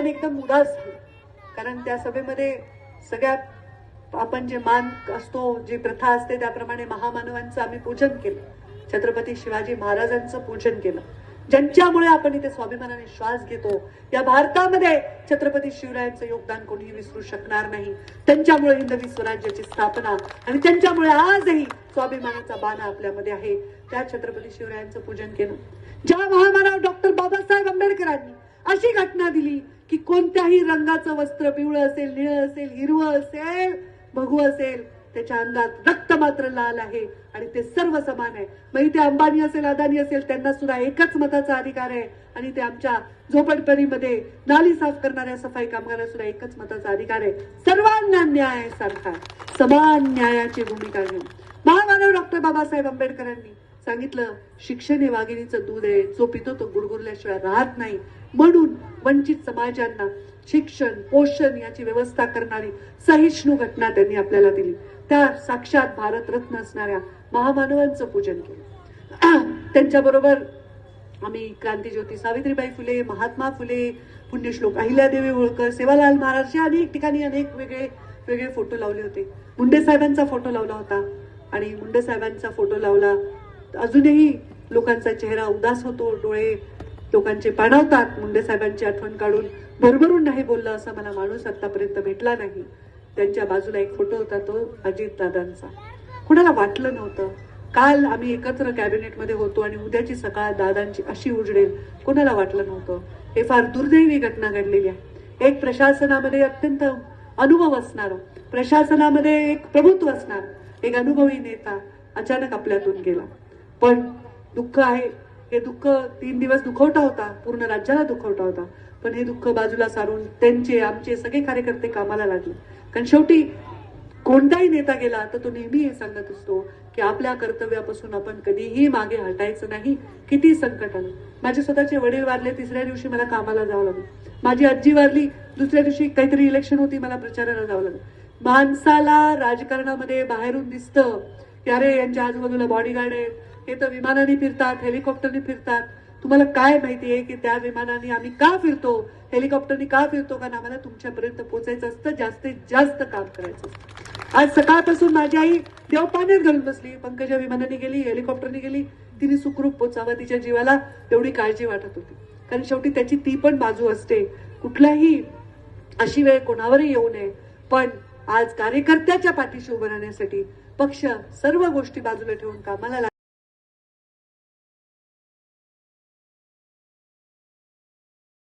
आपण एकदम उदास झालो, कारण त्या सभेमध्ये सगळ्यात आपण जे मान असतो, जी प्रथा असते त्याप्रमाणे महामानवांचं आम्ही पूजन केलं, छत्रपती शिवाजी महाराजांचं पूजन केलं, ज्यांच्यामुळे आपण इथे स्वाभिमानाने श्वास घेतो. या भारतामध्ये छत्रपती शिवरायांचं योगदान कोणीही विसरू शकणार नाही. त्यांच्यामुळे हिंदवी स्वराज्याची स्थापना आणि त्यांच्यामुळे आजही स्वाभिमानाचा बाणा आपल्यामध्ये आहे. त्या छत्रपती शिवरायांचं पूजन केलं. ज्या महामानव डॉक्टर बाबासाहेब आंबेडकरांनी अशी घटना दिली की कोणत्याही रंगाचं वस्त्र, पिवळं असेल, निळं असेल, हिरवं असेल, भगवं असेल, त्याच्या अंगात रक्त मात्र लाल आहे आणि ते सर्व समान आहे. मग इथे अंबानी असेल, अदानी असेल, त्यांना सुद्धा एकच मताचा अधिकार आहे आणि ते आमच्या झोपडपट्टीमध्ये नाली साफ करणाऱ्या सफाई कामगारांना सुद्धा एकच मताचा अधिकार आहे. सर्वांना न्याय सारखा, समान न्यायाची भूमिका घेऊन महामानव डॉक्टर बाबासाहेब आंबेडकरांनी सांगितलं, शिक्षण हे वाघिणीचं दूध आहे, जो पितो तो गुरगुरल्याशिवाय राहत नाही. म्हणून वंचित समाजांना शिक्षण, पोषण याची व्यवस्था करणारी सहिष्णू घटना त्यांनी आपल्याला दिली. त्या साक्षात भारतरत्न असणाऱ्या महामानवांचं पूजन केलं. त्यांच्याबरोबर आम्ही क्रांतीज्योती सावित्रीबाई फुले, महात्मा फुले, पुण्यश्लोक अहिल्यादेवी होळकर, सेवालाल महाराज या अनेक ठिकाणी अनेक वेगळे फोटो लावले होते. मुंडे साहेबांचा फोटो लावला होता आणि मुंडे साहेबांचा फोटो लावला. अजूनही लोकांचा चेहरा उदास होतो, डोळे लोकांचे पाणावतात. मुंडे साहेबांची आठवण काढून भरभरून नाही बोललं असं मला माणूस आतापर्यंत भेटला नाही. त्यांच्या बाजूला एक फोटो होता, तो अजित दादांचा. कुणाला वाटलं नव्हतं. काल आम्ही एकत्र कॅबिनेटमध्ये होतो आणि उद्याची सकाळ दादांची अशी उजडेल, कोणाला वाटलं नव्हतं. हे फार दुर्दैवी घटना घडलेली आहे. एक प्रशासनामध्ये अत्यंत अनुभव असणार, प्रशासनामध्ये एक प्रभुत्व असणार, एक अनुभवी नेता अचानक आपल्यातून गेला. पण दुःख आहे, हे दुःख 3 दिवस दुखवटा होता, पूर्ण राज्याला दुखवटा होता. पण हे दुःख बाजूला सारून त्यांचे, आमचे सगळे कार्यकर्ते कामाला लागले. कारण शेवटी कोणताही नेता गेला तर तो नेहमी हे सांगत असतो की आपल्या कर्तव्यापासून आपण कधीही मागे हटायचं नाही, किती संकट आलं. माझे स्वतःचे वडील वारले, 3ऱ्या दिवशी मला कामाला जावं लागलं. माझी आजी वारली, 2ऱ्या दिवशी काहीतरी इलेक्शन होती, मला प्रचाराला जावं लागलं. माणसाला राजकारणामध्ये बाहेरून दिसतं की अरे यांच्या आजूबाजूला बॉडीगार्ड आहे, हे तर विमानाने फिरतात, हेलिकॉप्टरने फिरतात. तुम्हाला काय माहितीये की त्या विमानाने आम्ही का फिरतो, हेलिकॉप्टरने का फिरतो? कारण आम्हाला तुमच्यापर्यंत पोहोचायचं असतं, जास्तीत जास्त काम करायचं असतं. आज सकाळपासून माझी आई देवपाण्यात घालून बसली. पंकजा विमानाने गेली, हेलिकॉप्टरने गेली, तिने सुखरूप पोचावं, तिच्या जीवाला तेवढी काळजी वाटत होती. कारण शेवटी त्याची ती पण बाजू असते. कुठलाही अशी वेळ कोणावरही येऊ नये. पण आज कार्यकर्त्याच्या पाठीशी उभं राहण्यासाठी पक्ष सर्व गोष्टी बाजूला ठेवून कामाला